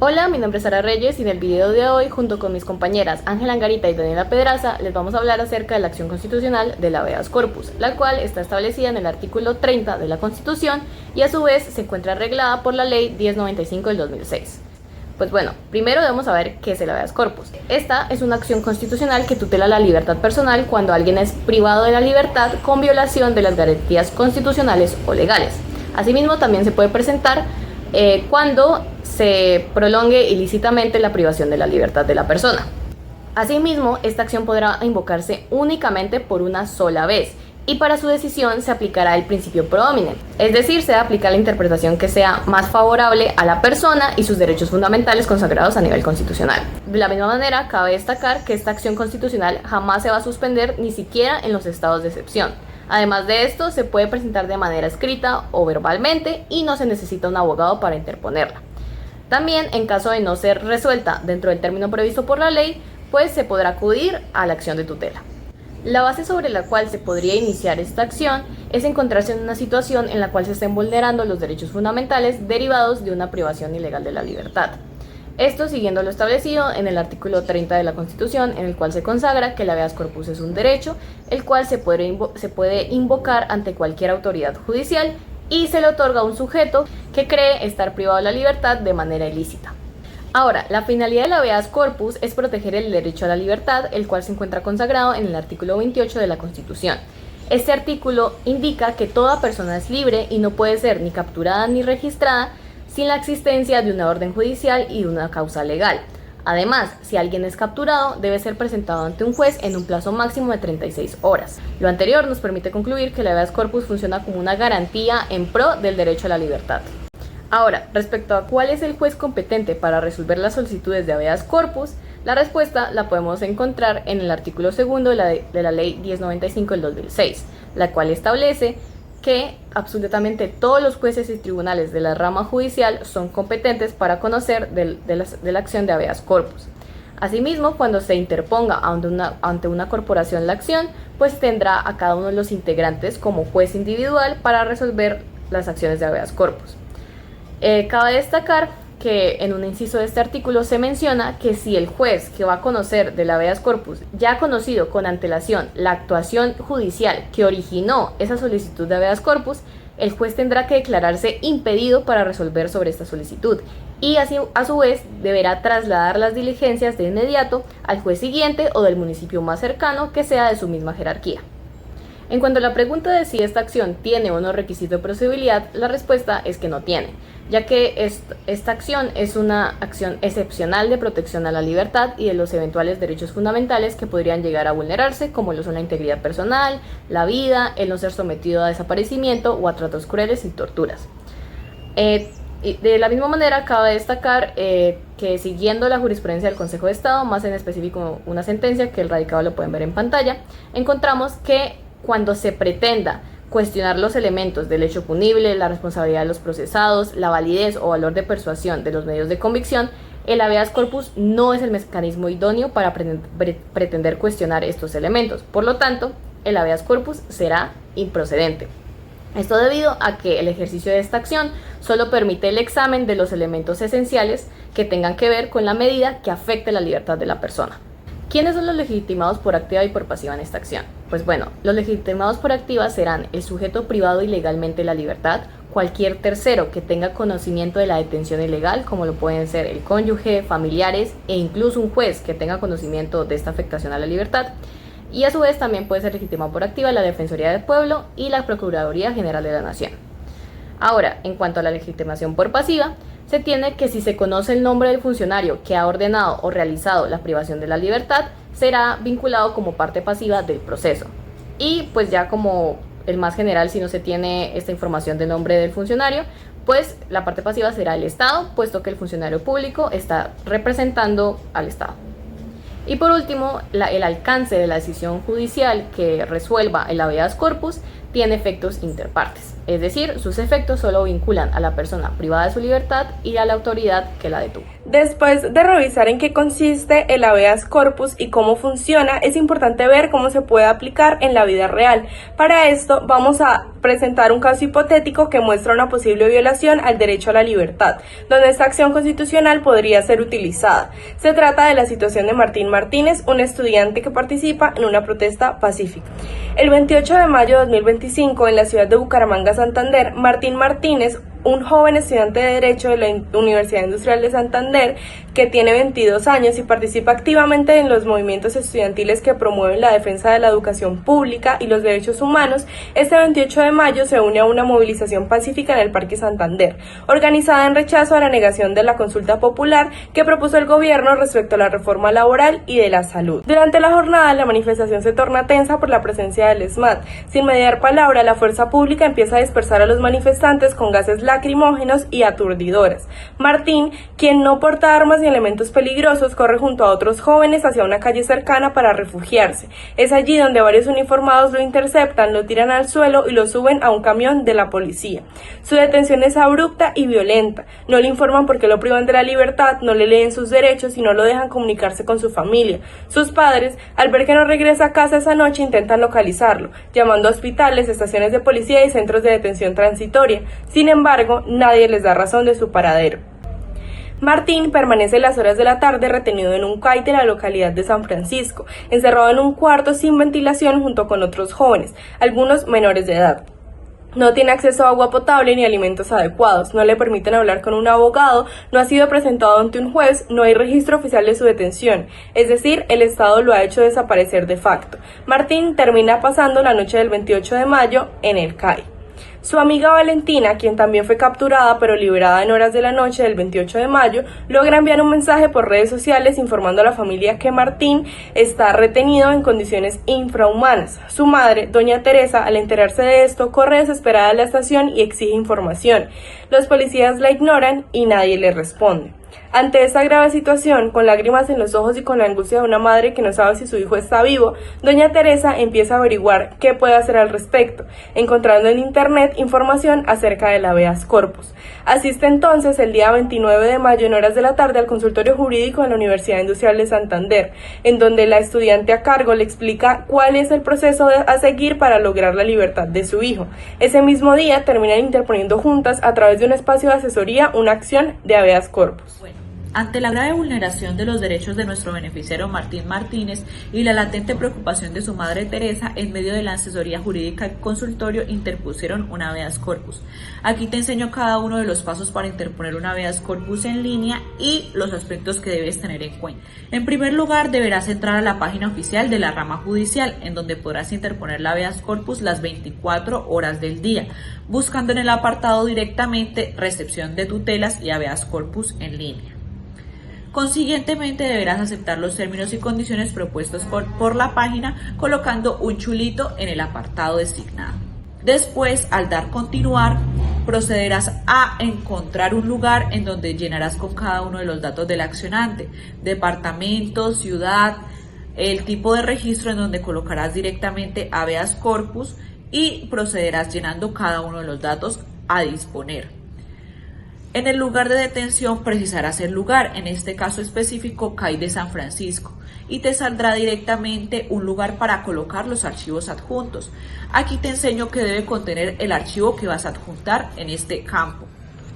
Hola, mi nombre es Sara Reyes y en el video de hoy, junto con mis compañeras Ángela Angarita y Daniela Pedraza, les vamos a hablar acerca de la acción constitucional del habeas corpus, la cual está establecida en el artículo 30 de la Constitución y a su vez se encuentra arreglada por la Ley 1095 del 2006. Pues bueno, primero debemos saber qué es el habeas corpus. Esta es una acción constitucional que tutela la libertad personal cuando alguien es privado de la libertad con violación de las garantías constitucionales o legales. Asimismo, también se puede presentar cuando se prolongue ilícitamente la privación de la libertad de la persona. Asimismo, esta acción podrá invocarse únicamente por una sola vez y para su decisión se aplicará el principio pro homine, es decir, se aplica la interpretación que sea más favorable a la persona y sus derechos fundamentales consagrados a nivel constitucional. De la misma manera, cabe destacar que esta acción constitucional jamás se va a suspender ni siquiera en los estados de excepción. Además de esto, se puede presentar de manera escrita o verbalmente y no se necesita un abogado para interponerla. También, en caso de no ser resuelta dentro del término previsto por la ley, pues se podrá acudir a la acción de tutela. La base sobre la cual se podría iniciar esta acción es encontrarse en una situación en la cual se estén vulnerando los derechos fundamentales derivados de una privación ilegal de la libertad. Esto siguiendo lo establecido en el artículo 30 de la Constitución, en el cual se consagra que el habeas corpus es un derecho, el cual se puede invocar ante cualquier autoridad judicial y se le otorga a un sujeto que cree estar privado de la libertad de manera ilícita. Ahora, la finalidad del habeas corpus es proteger el derecho a la libertad, el cual se encuentra consagrado en el artículo 28 de la Constitución. Este artículo indica que toda persona es libre y no puede ser ni capturada ni registrada sin la existencia de una orden judicial y de una causa legal. Además, si alguien es capturado, debe ser presentado ante un juez en un plazo máximo de 36 horas. Lo anterior nos permite concluir que el habeas corpus funciona como una garantía en pro del derecho a la libertad. Ahora, respecto a cuál es el juez competente para resolver las solicitudes de habeas corpus, la respuesta la podemos encontrar en el artículo 2 de la Ley 1095 del 2006, la cual establece que absolutamente todos los jueces y tribunales de la rama judicial son competentes para conocer de la acción de habeas corpus. Asimismo, cuando se interponga ante una corporación la acción, pues tendrá a cada uno de los integrantes como juez individual para resolver las acciones de habeas corpus. Cabe destacar que en un inciso de este artículo se menciona que si el juez que va a conocer del habeas corpus ya ha conocido con antelación la actuación judicial que originó esa solicitud de habeas corpus, el juez tendrá que declararse impedido para resolver sobre esta solicitud y así a su vez deberá trasladar las diligencias de inmediato al juez siguiente o del municipio más cercano que sea de su misma jerarquía. En cuanto a la pregunta de si esta acción tiene o no requisito de procedibilidad, la respuesta es que no tiene, ya que esta acción es una acción excepcional de protección a la libertad y de los eventuales derechos fundamentales que podrían llegar a vulnerarse, como lo son la integridad personal, la vida, el no ser sometido a desaparecimiento o a tratos crueles y torturas. Y de la misma manera, cabe destacar que siguiendo la jurisprudencia del Consejo de Estado, más en específico una sentencia que el radicado lo pueden ver en pantalla, encontramos que cuando se pretenda cuestionar los elementos del hecho punible, la responsabilidad de los procesados, la validez o valor de persuasión de los medios de convicción, el habeas corpus no es el mecanismo idóneo para pretender cuestionar estos elementos. Por lo tanto, el habeas corpus será improcedente. Esto debido a que el ejercicio de esta acción solo permite el examen de los elementos esenciales que tengan que ver con la medida que afecte la libertad de la persona. ¿Quiénes son los legitimados por activa y por pasiva en esta acción? Pues bueno, los legitimados por activa serán el sujeto privado ilegalmente de la libertad, cualquier tercero que tenga conocimiento de la detención ilegal, como lo pueden ser el cónyuge, familiares e incluso un juez que tenga conocimiento de esta afectación a la libertad. Y a su vez también puede ser legitimado por activa la Defensoría del Pueblo y la Procuraduría General de la Nación. Ahora, en cuanto a la legitimación por pasiva, se tiene que si se conoce el nombre del funcionario que ha ordenado o realizado la privación de la libertad, será vinculado como parte pasiva del proceso. Y pues ya como el más general, si no se tiene esta información del nombre del funcionario, pues la parte pasiva será el Estado, puesto que el funcionario público está representando al Estado. Y por último, el alcance de la decisión judicial que resuelva el habeas corpus tiene efectos interpartes, es decir, sus efectos solo vinculan a la persona privada de su libertad y a la autoridad que la detuvo. Después de revisar en qué consiste el habeas corpus y cómo funciona, es importante ver cómo se puede aplicar en la vida real. Para esto vamos a presentar un caso hipotético que muestra una posible violación al derecho a la libertad, donde esta acción constitucional podría ser utilizada. Se trata de la situación de Martín Martínez, un estudiante que participa en una protesta pacífica. El 28 de mayo de 2025, en la ciudad de Bucaramanga, Santander, Martín Martínez, un joven estudiante de Derecho de la Universidad Industrial de Santander, que tiene 22 años y participa activamente en los movimientos estudiantiles que promueven la defensa de la educación pública y los derechos humanos, este 28 de mayo se une a una movilización pacífica en el Parque Santander, organizada en rechazo a la negación de la consulta popular que propuso el gobierno respecto a la reforma laboral y de la salud. Durante la jornada, la manifestación se torna tensa por la presencia del ESMAD. Sin mediar palabra, la fuerza pública empieza a dispersar a los manifestantes con gases lacrimógenos y aturdidoras. Martín, quien no porta armas ni elementos peligrosos, corre junto a otros jóvenes hacia una calle cercana para refugiarse. Es allí donde varios uniformados lo interceptan, lo tiran al suelo y lo suben a un camión de la policía. Su detención es abrupta y violenta. No le informan por qué lo privan de la libertad, no le leen sus derechos y no lo dejan comunicarse con su familia. Sus padres, al ver que no regresa a casa esa noche, intentan localizarlo, llamando a hospitales, estaciones de policía y centros de detención transitoria. Sin embargo, nadie les da razón de su paradero. Martín permanece las horas de la tarde retenido en un CAI de la localidad de San Francisco, encerrado en un cuarto sin ventilación junto con otros jóvenes, algunos menores de edad. No tiene acceso a agua potable ni alimentos adecuados, no le permiten hablar con un abogado, no ha sido presentado ante un juez, no hay registro oficial de su detención, es decir, el Estado lo ha hecho desaparecer de facto. Martín termina pasando la noche del 28 de mayo en el CAI. Su amiga Valentina, quien también fue capturada pero liberada en horas de la noche del 28 de mayo, logra enviar un mensaje por redes sociales informando a la familia que Martín está retenido en condiciones infrahumanas. Su madre, doña Teresa, al enterarse de esto, corre desesperada a la estación y exige información. Los policías la ignoran y nadie le responde. Ante esta grave situación, con lágrimas en los ojos y con la angustia de una madre que no sabe si su hijo está vivo, doña Teresa empieza a averiguar qué puede hacer al respecto, encontrando en internet información acerca del habeas corpus. Asiste entonces el día 29 de mayo en horas de la tarde al consultorio jurídico de la Universidad Industrial de Santander, en donde la estudiante a cargo le explica cuál es el proceso a seguir para lograr la libertad de su hijo. Ese mismo día terminan interponiendo juntas a través de un espacio de asesoría una acción de habeas corpus. Ante la grave vulneración de los derechos de nuestro beneficiario Martín Martínez y la latente preocupación de su madre Teresa, en medio de la asesoría jurídica y consultorio interpusieron un habeas corpus. Aquí te enseño cada uno de los pasos para interponer un habeas corpus en línea y los aspectos que debes tener en cuenta. En primer lugar, deberás entrar a la página oficial de la rama judicial, en donde podrás interponer la habeas corpus las 24 horas del día, buscando en el apartado directamente recepción de tutelas y habeas corpus en línea. Consiguientemente deberás aceptar los términos y condiciones propuestos por la página colocando un chulito en el apartado designado. Después, al dar continuar, procederás a encontrar un lugar en donde llenarás con cada uno de los datos del accionante, departamento, ciudad, el tipo de registro en donde colocarás directamente habeas corpus y procederás llenando cada uno de los datos a disponer. En el lugar de detención precisarás el lugar, en este caso específico CAI de San Francisco, y te saldrá directamente un lugar para colocar los archivos adjuntos. Aquí te enseño que debe contener el archivo que vas a adjuntar en este campo.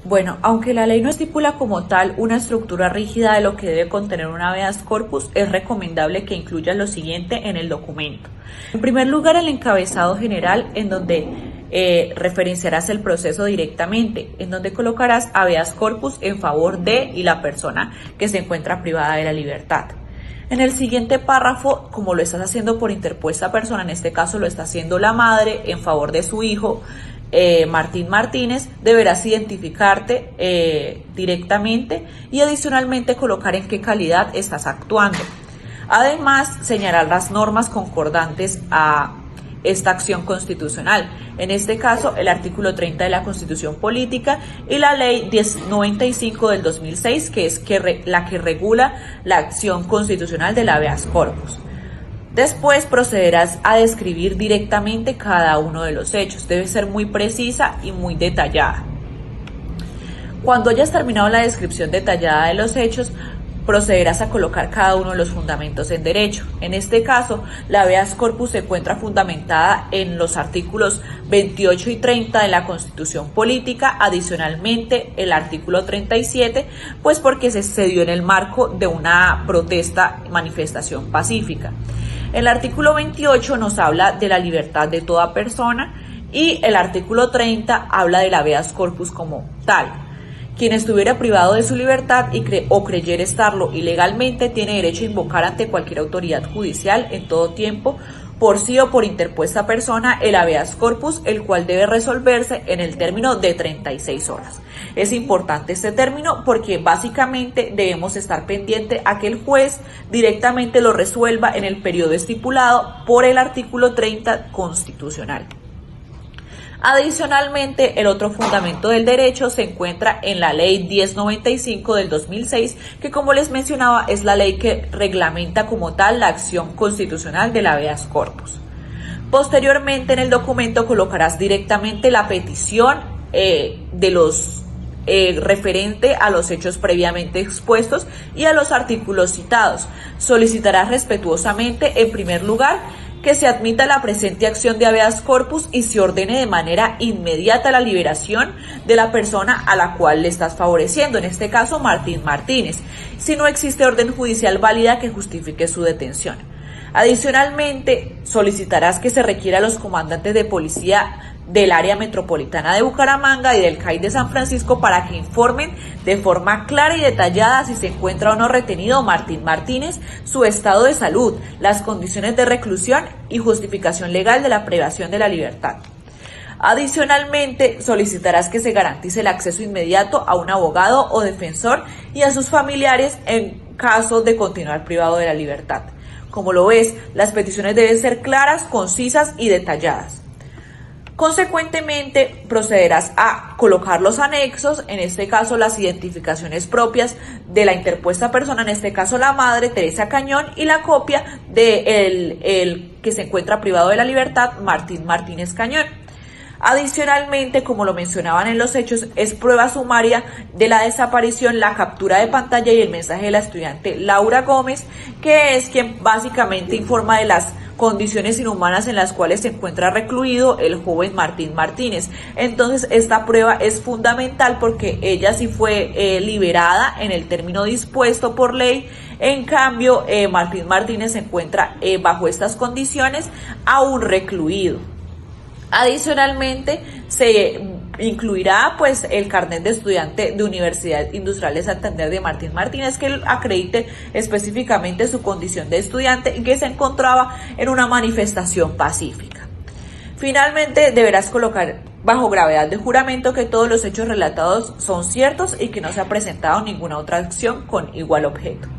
Bueno, aunque la ley no estipula como tal una estructura rígida de lo que debe contener un habeas corpus, es recomendable que incluyas lo siguiente en el documento. En primer lugar, el encabezado general, en donde referenciarás el proceso directamente, en donde colocarás habeas corpus en favor de y la persona que se encuentra privada de la libertad. En el siguiente párrafo, como lo estás haciendo por interpuesta persona, en este caso lo está haciendo la madre en favor de su hijo, Martín Martínez, deberás identificarte directamente y adicionalmente colocar en qué calidad estás actuando. Además, señalar las normas concordantes a esta acción constitucional, en este caso el artículo 30 de la Constitución Política y la ley 1095 del 2006, que es la que regula la acción constitucional del habeas corpus. Después procederás a describir directamente cada uno de los hechos, debe ser muy precisa y muy detallada. Cuando hayas terminado la descripción detallada de los hechos, procederás a colocar cada uno de los fundamentos en derecho. En este caso, la habeas corpus se encuentra fundamentada en los artículos 28 y 30 de la Constitución Política, adicionalmente el artículo 37, pues porque se dio en el marco de una protesta, manifestación pacífica. El artículo 28 nos habla de la libertad de toda persona y el artículo 30 habla del habeas corpus como tal. Quien estuviera privado de su libertad o creyera estarlo ilegalmente tiene derecho a invocar ante cualquier autoridad judicial en todo tiempo, por sí o por interpuesta persona, el habeas corpus, el cual debe resolverse en el término de 36 horas. Es importante este término porque básicamente debemos estar pendiente a que el juez directamente lo resuelva en el periodo estipulado por el artículo 30 constitucional. Adicionalmente, el otro fundamento del derecho se encuentra en la Ley 1095 del 2006, que como les mencionaba es la ley que reglamenta como tal la acción constitucional del habeas corpus. Posteriormente en el documento colocarás directamente la petición de los referente a los hechos previamente expuestos y a los artículos citados. Solicitarás respetuosamente, en primer lugar, que se admita la presente acción de habeas corpus y se ordene de manera inmediata la liberación de la persona a la cual le estás favoreciendo, en este caso Martín Martínez, si no existe orden judicial válida que justifique su detención. Adicionalmente, solicitarás que se requiera a los comandantes de policía del área metropolitana de Bucaramanga y del CAI de San Francisco para que informen de forma clara y detallada si se encuentra o no retenido Martín Martínez, su estado de salud, las condiciones de reclusión y justificación legal de la privación de la libertad. Adicionalmente, solicitarás que se garantice el acceso inmediato a un abogado o defensor y a sus familiares en caso de continuar privado de la libertad. Como lo ves, las peticiones deben ser claras, concisas y detalladas. Consecuentemente, procederás a colocar los anexos, en este caso las identificaciones propias de la interpuesta persona, en este caso la madre, Teresa Cañón, y la copia de el que se encuentra privado de la libertad, Martín Martínez Cañón. Adicionalmente, como lo mencionaban en los hechos, es prueba sumaria de la desaparición, la captura de pantalla y el mensaje de la estudiante Laura Gómez, que es quien básicamente informa de las condiciones inhumanas en las cuales se encuentra recluido el joven Martín Martínez. Entonces, esta prueba es fundamental porque ella sí fue liberada en el término dispuesto por ley. En cambio, Martín Martínez se encuentra bajo estas condiciones aún recluido. Adicionalmente, se incluirá pues el carnet de estudiante de Universidad Industrial de Santander de Martín Martínez, que acredite específicamente su condición de estudiante y que se encontraba en una manifestación pacífica. Finalmente, deberás colocar bajo gravedad de juramento que todos los hechos relatados son ciertos y que no se ha presentado ninguna otra acción con igual objeto.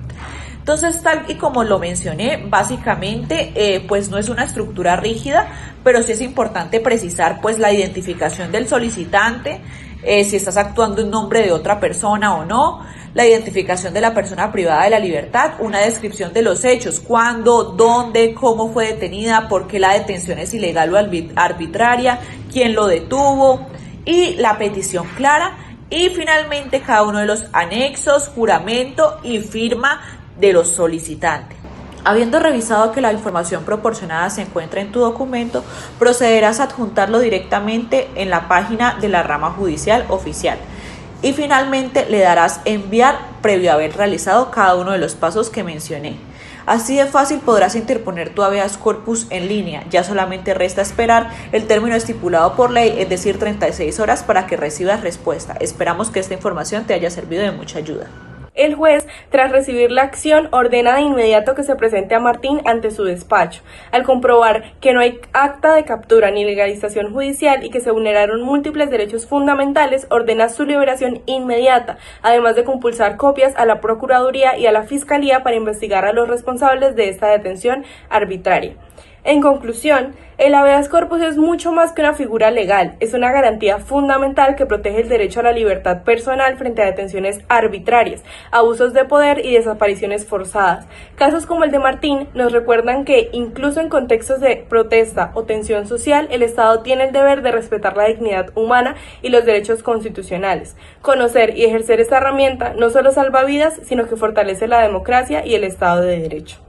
Entonces, tal y como lo mencioné, básicamente pues no es una estructura rígida, pero sí es importante precisar pues la identificación del solicitante, si estás actuando en nombre de otra persona o no, la identificación de la persona privada de la libertad, una descripción de los hechos, cuándo, dónde, cómo fue detenida, por qué la detención es ilegal o arbitraria, quién lo detuvo y la petición clara, y finalmente cada uno de los anexos, juramento y firma de los solicitantes. Habiendo revisado que la información proporcionada se encuentra en tu documento, procederás a adjuntarlo directamente en la página de la rama judicial oficial. Y finalmente le darás enviar previo a haber realizado cada uno de los pasos que mencioné. Así de fácil podrás interponer tu habeas corpus en línea. Ya solamente resta esperar el término estipulado por ley, es decir, 36 horas para que recibas respuesta. Esperamos que esta información te haya servido de mucha ayuda. El juez, tras recibir la acción, ordena de inmediato que se presente a Martín ante su despacho. Al comprobar que no hay acta de captura ni legalización judicial y que se vulneraron múltiples derechos fundamentales, ordena su liberación inmediata, además de compulsar copias a la Procuraduría y a la Fiscalía para investigar a los responsables de esta detención arbitraria. En conclusión, el habeas corpus es mucho más que una figura legal, es una garantía fundamental que protege el derecho a la libertad personal frente a detenciones arbitrarias, abusos de poder y desapariciones forzadas. Casos como el de Martín nos recuerdan que, incluso en contextos de protesta o tensión social, el Estado tiene el deber de respetar la dignidad humana y los derechos constitucionales. Conocer y ejercer esta herramienta no solo salva vidas, sino que fortalece la democracia y el Estado de Derecho.